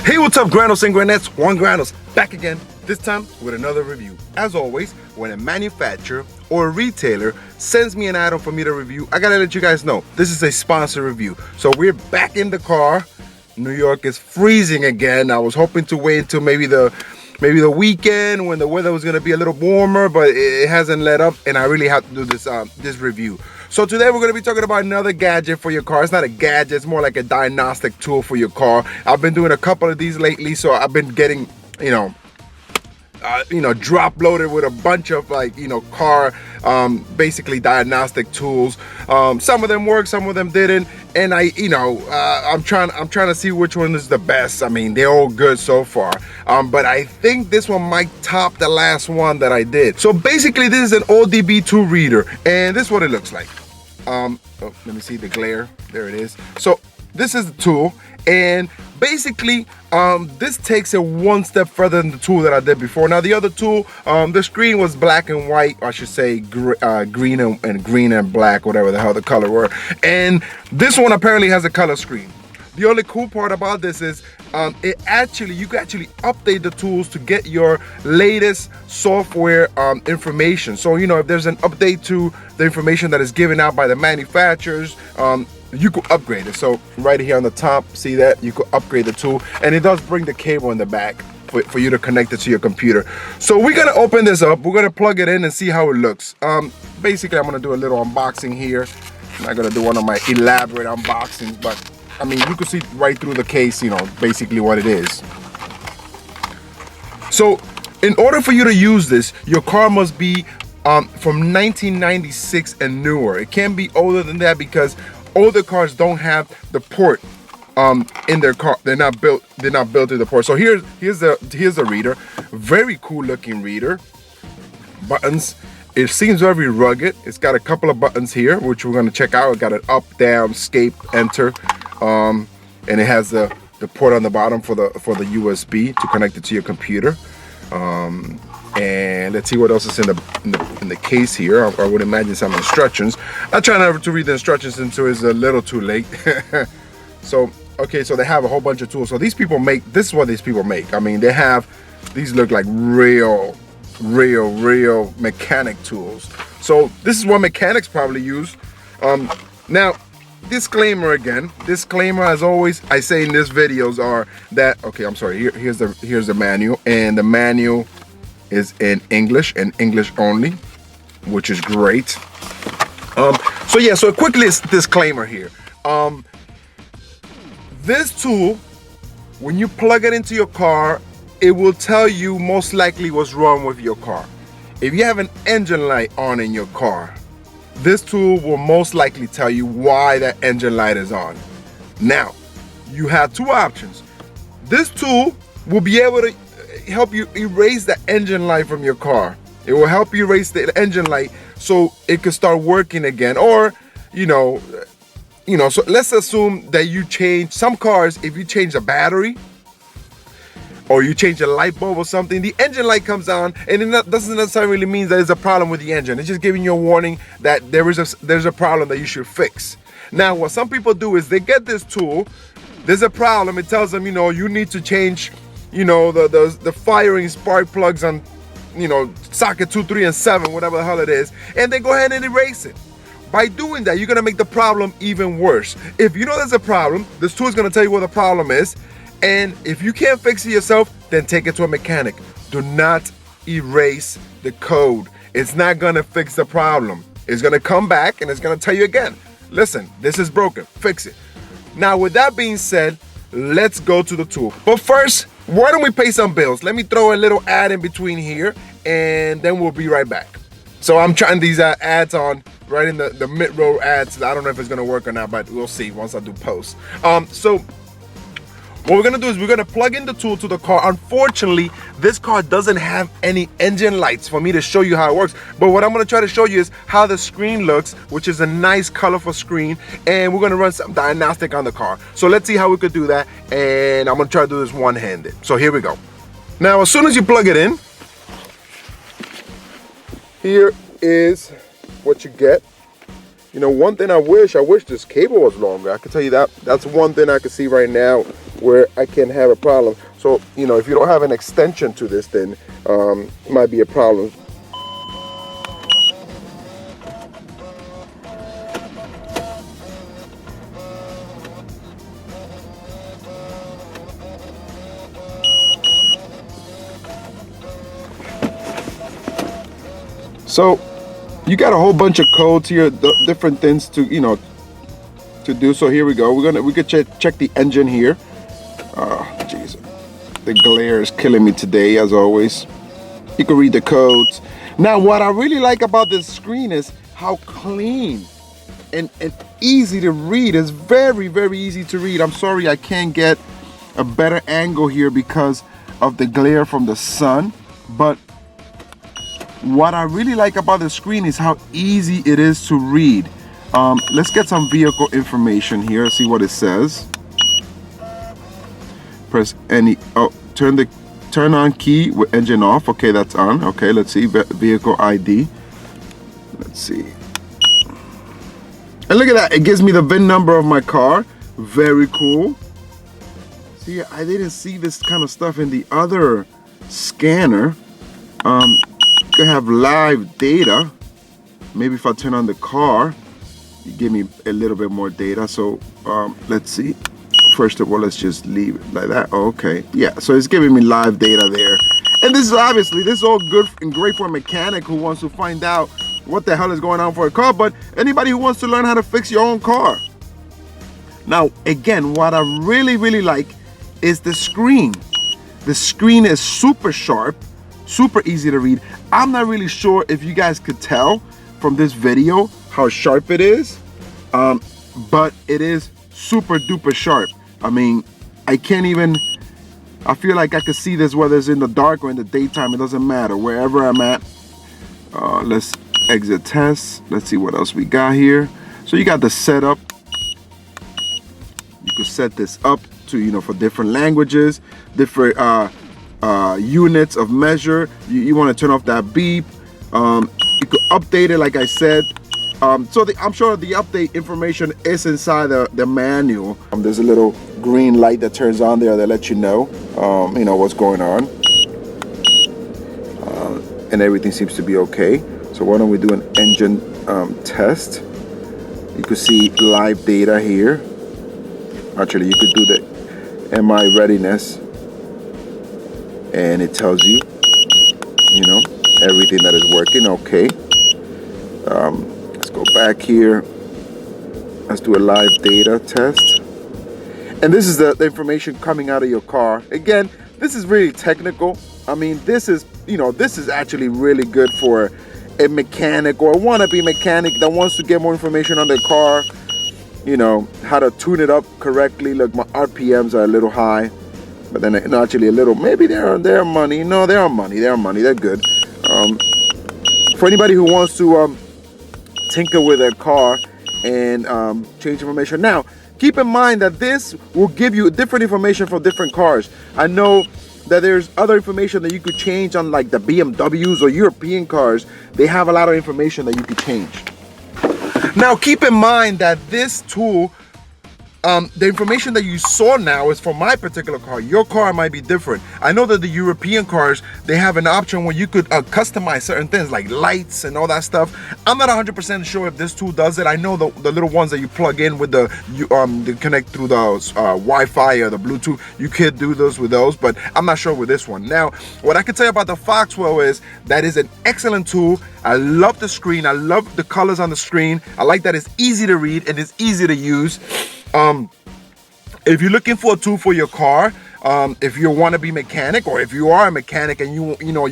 Hey, what's up, Granos and Granettes? Juan Granos back again, this time with another review. As always, when a manufacturer or a retailer sends me an item for me to review, I gotta let you guys know this is a sponsor review. So we're back in the car. New York is freezing again. I was hoping to wait until maybe the weekend when the weather was gonna be a little warmer, but it hasn't let up, and I really have to do this review. So today we're going to be talking about another gadget for your car. It's not a gadget, it's more like a diagnostic tool for your car. I've been doing a couple of these lately, so I've been getting, drop loaded with a bunch of car basically diagnostic tools. Some of them work, some of them didn't, and I'm trying to see which one is the best. I mean, they're all good so far, but I think this one might top the last one that I did. So basically this is an OBDII reader, and this is what it looks like. Let me see the glare. There it is. So this is the tool, and basically this takes it one step further than the tool that I did before. Now the other tool, the screen was black and white, or I should say green and black, whatever the hell the color were, and this one apparently has a color screen. The only cool part about this is you can actually update the tools to get your latest software information. So if there's an update to the information that is given out by the manufacturers, you could upgrade it. So right here on the top, see that? You could upgrade the tool, and it does bring the cable in the back for you to connect it to your computer. So we're gonna open this up, we're gonna plug it in and see how it looks. Basically I'm gonna do a little unboxing here. I'm not gonna do one of my elaborate unboxings, but I mean, you can see right through the case, basically what it is. So in order for you to use this, your car must be from 1996 and newer. It can't be older than that because older cars don't have the port in their car. They're not built to the port. So here's the reader. Very cool looking reader. Buttons. It seems very rugged. It's got a couple of buttons here, which we're gonna check out. It got an up, down, escape, enter, and it has the port on the bottom for the USB to connect it to your computer. And let's see what else is in the case here. I would imagine some instructions. I try not to read the instructions until it's a little too late. So okay, so they have a whole bunch of tools. So these people make, this is what these people make. I mean, they have, these look like real mechanic tools. So this is what mechanics probably use. Now, disclaimer again. Disclaimer, as always, I say in these videos are that, okay, I'm sorry. Here's the manual, and the manual is in English and English only, which is great. So yeah, so a quick disclaimer here. This tool, when you plug it into your car, it will tell you most likely what's wrong with your car. If you have an engine light on in your car, this tool will most likely tell you why that engine light is on. Now, you have two options. This tool will be able to help you erase the engine light from your car. It will help you erase the engine light so it can start working again. Or, so let's assume that you change, some cars, if you change a battery, or you change a light bulb or something, the engine light comes on, and it doesn't necessarily mean that there's a problem with the engine. It's just giving you a warning that there's a problem that you should fix. Now, what some people do is they get this tool, there's a problem, it tells them, you need to change, the firing spark plugs on, socket 2, 3, and 7, whatever the hell it is, and they go ahead and erase it. By doing that, you're gonna make the problem even worse. If you know there's a problem, this tool is gonna tell you what the problem is. And if you can't fix it yourself, then take it to a mechanic. Do not erase the code. It's not gonna fix the problem. It's gonna come back and it's gonna tell you again, listen, this is broken, fix it. Now, with that being said, let's go to the tool. But first, why don't we pay some bills? Let me throw a little ad in between here, and then we'll be right back. So I'm trying these ads on right in the mid-row ads. I don't know if it's gonna work or not, but we'll see once I do post. So what we're gonna do is we're gonna plug in the tool to the car. Unfortunately, this car doesn't have any engine lights for me to show you how it works. But what I'm gonna try to show you is how the screen looks, which is a nice colorful screen. And we're gonna run some diagnostic on the car. So let's see how we could do that. And I'm gonna try to do this one-handed. So here we go. Now, as soon as you plug it in, here is what you get. One thing I wish this cable was longer. I can tell you that. That's one thing I can see right now. where I can have a problem. So, you know, if you don't have an extension to this, then it might be a problem. So you got a whole bunch of codes here, different things to, you know, to do. So here we go. We could check the engine here. Jeez, the glare is killing me today, as always. You can read the codes. Now, what I really like about this screen is how clean and easy to read. It's very, very easy to read. I'm sorry I can't get a better angle here because of the glare from the sun, but what I really like about the screen is how easy it is to read. Let's get some vehicle information here, see what it says. Press any, oh, turn on key with engine off. Okay, that's on. Okay, let's see, vehicle ID. Let's see. And look at that, it gives me the VIN number of my car. Very cool. See, I didn't see this kind of stuff in the other scanner. You can have live data. Maybe if I turn on the car, you give me a little bit more data. So let's see. First of all, let's just leave it like that. Okay, yeah, so it's giving me live data there. And this is obviously, this is all good and great for a mechanic who wants to find out what the hell is going on for a car, but anybody who wants to learn how to fix your own car. Now, again, what I really, really like is the screen. The screen is super sharp, super easy to read. I'm not really sure if you guys could tell from this video how sharp it is, but it is super duper sharp. I mean, I feel like I could see this whether it's in the dark or in the daytime. It doesn't matter, wherever I'm at. Let's exit test. Let's see what else we got here. So you got the setup. You could set this up to, you know, for different languages, different units of measure. You want to turn off that beep. You could update it, like I said. So I'm sure the update information is inside the manual. There's a little green light that turns on there that lets you know what's going on. And everything seems to be okay. So why don't we do an engine test? You could see live data here. Actually, you could do the MI readiness, and it tells you, everything that is working okay. Let's go back here. Let's do a live data test. And this is the information coming out of your car. Again, this is really technical. I mean, this is actually really good for a mechanic or a wannabe mechanic that wants to get more information on their car. How to tune it up correctly. Look, my RPMs are a little high, but then actually a little, maybe they're money. No, they're on money. They're good. For anybody who wants to tinker with their car and change information. Now, keep in mind that this will give you different information for different cars. I know that there's other information that you could change on, like the BMWs or European cars. They have a lot of information that you could change. Now, keep in mind that this tool, the information that you saw now is for my particular car. Your car might be different. I know that the European cars, they have an option where you could customize certain things like lights and all that stuff. I'm not 100% sure if this tool does it. I know the little ones that you plug in with they connect through the Wi-Fi or the Bluetooth. You could do those with those, but I'm not sure with this one. Now, what I can tell you about the Foxwell is that is an excellent tool. I love the screen. I love the colors on the screen. I like that it's easy to read and it's easy to use. If you're looking for a tool for your car, if you want to be mechanic, or if you are a mechanic and you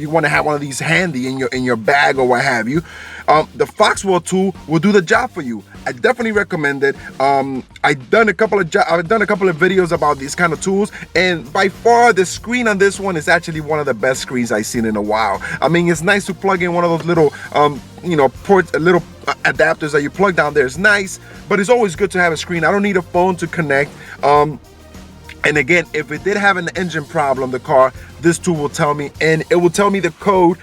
want to have one of these handy in your bag or what have you, the Foxwell tool will do the job for you. I definitely recommend it. I've done a couple of videos about these kind of tools, and by far the screen on this one is actually one of the best screens I've seen in a while. I mean, it's nice to plug in one of those little ports, little adapters that you plug down there. It's nice, but it's always good to have a screen. I don't need a phone to connect. And again, if it did have an engine problem, the car, this tool will tell me, and it will tell me the code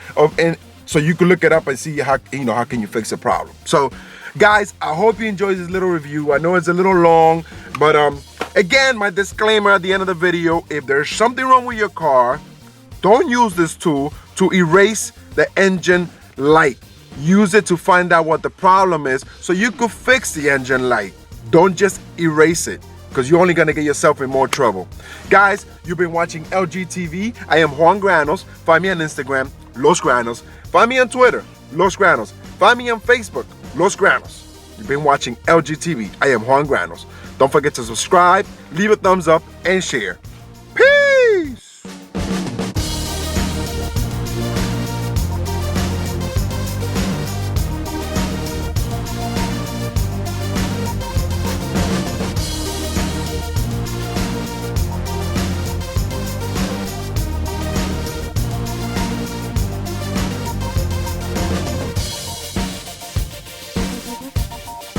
so you can look it up and see how can you fix the problem. So guys, I hope you enjoyed this little review. I know it's a little long, but Again, my disclaimer at the end of the video, if there's something wrong with your car, don't use this tool to erase the engine light. Use it to find out what the problem is so you could fix the engine light. Don't just erase it, because you're only gonna get yourself in more trouble. Guys, you've been watching LGTV. I am Juan Granos. Find me on Instagram, Los Granos. Find me on Twitter, Los Granos. Find me on Facebook, Los Granos. You've been watching LGTV. I am Juan Granos. Don't forget to subscribe, leave a thumbs up, and share. Peace!